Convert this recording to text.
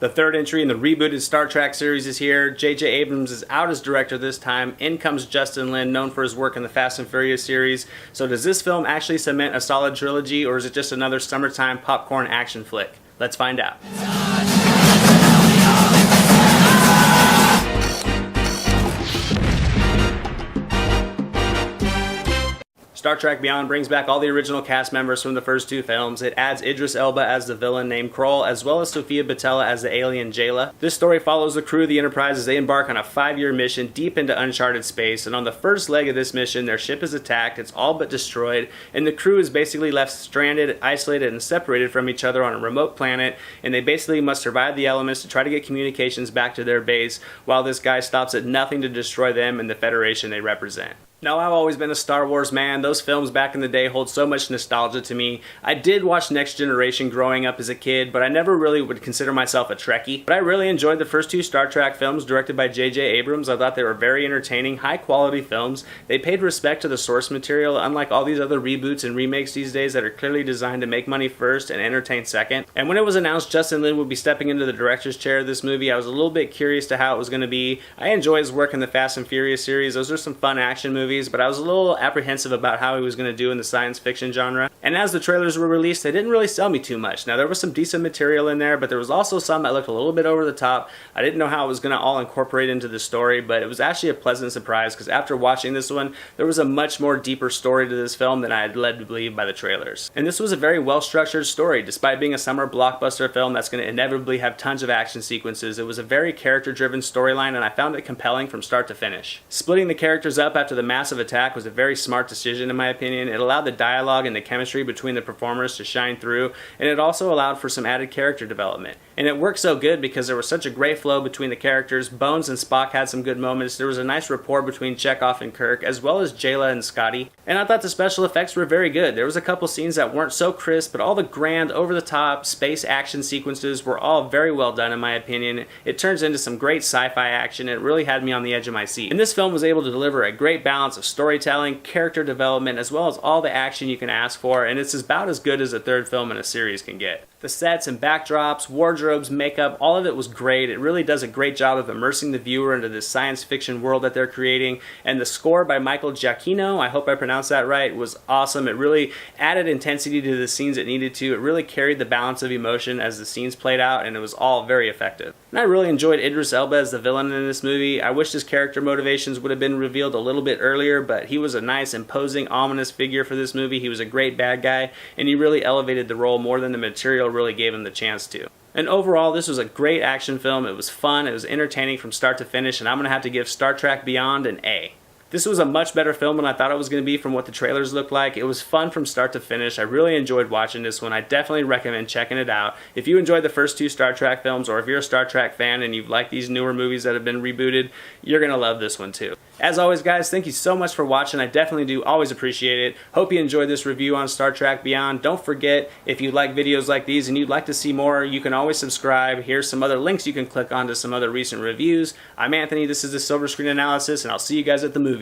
The third entry in the rebooted Star Trek series is here. J Abrams is out as director this time. In comes Justin Lin, known for his work in the Fast and Furious series. So does this film actually cement a solid trilogy, or is it just another summertime popcorn action flick? Let's find out. Star Trek Beyond brings back all the original cast members from the first two films. It adds Idris Elba as the villain named Karl, as well as Sofia Boutella as the alien Jayla. This story follows the crew of the Enterprise as they embark on a 5-year mission deep into uncharted space, and on the first leg of this mission, their ship is attacked, it's all but destroyed, and the crew is basically left stranded, isolated, and separated from each other on a remote planet, and they basically must survive the elements to try to get communications back to their base, while this guy stops at nothing to destroy them and the Federation they represent. Now, I've always been a Star Wars man. Those films back in the day hold so much nostalgia to me. I did watch Next Generation growing up as a kid, but I never really would consider myself a Trekkie. But I really enjoyed the first two Star Trek films directed by J Abrams. I thought they were very entertaining, high-quality films. They paid respect to the source material, unlike all these other reboots and remakes these days that are clearly designed to make money first and entertain second. And when it was announced Justin Lin would be stepping into the director's chair of this movie, I was a little bit curious to how it was going to be. I enjoy his work in the Fast and Furious series. Those are some fun action movies, but I was a little apprehensive about how he was going to do in the science fiction genre. And as the trailers were released, they didn't really sell me too much. Now, there was some decent material in there, but there was also some that looked a little bit over the top. I didn't know how it was going to all incorporate into the story, but it was actually a pleasant surprise because after watching this one, there was a much more deeper story to this film than I had led to believe by the trailers. And this was a very well-structured story. Despite being a summer blockbuster film that's going to inevitably have tons of action sequences, it was a very character-driven storyline, and I found it compelling from start to finish. Splitting the characters up after the massive attack was a very smart decision in my opinion. It allowed the dialogue and the chemistry between the performers to shine through, and it also allowed for some added character development. And it worked so good because there was such a great flow between the characters. Bones and Spock had some good moments. There was a nice rapport between Chekhov and Kirk, as well as Jayla and Scotty. And I thought the special effects were very good. There was a couple scenes that weren't so crisp, but all the grand, over-the-top space action sequences were all very well done in my opinion. It turns into some great sci-fi action. It really had me on the edge of my seat. And this film was able to deliver a great balance of storytelling, character development, as well as all the action you can ask for, and it's about as good as a third film in a series can get. The sets and backdrops, wardrobes, makeup, all of it was great. It really does a great job of immersing the viewer into this science fiction world that they're creating, and the score by Michael Giacchino, I hope I pronounced that right, was awesome. It really added intensity to the scenes it needed to. It really carried the balance of emotion as the scenes played out, and it was all very effective. And I really enjoyed Idris Elba as the villain in this movie. I wish his character motivations would have been revealed a little bit earlier, but he was a nice, imposing, ominous figure for this movie. He was a great bad guy, and he really elevated the role more than the material really gave him the chance to. And overall, this was a great action film. It was fun, it was entertaining from start to finish, and I'm going to have to give Star Trek Beyond an A. This was a much better film than I thought it was going to be from what the trailers looked like. It was fun from start to finish. I really enjoyed watching this one. I definitely recommend checking it out. If you enjoyed the first two Star Trek films, or if you're a Star Trek fan and you like these newer movies that have been rebooted, you're going to love this one too. As always, guys, thank you so much for watching. I definitely do always appreciate it. Hope you enjoyed this review on Star Trek Beyond. Don't forget, if you like videos like these and you'd like to see more, you can always subscribe. Here's some other links you can click on to some other recent reviews. I'm Anthony, this is the Silver Screen Analysis, and I'll see you guys at the movies.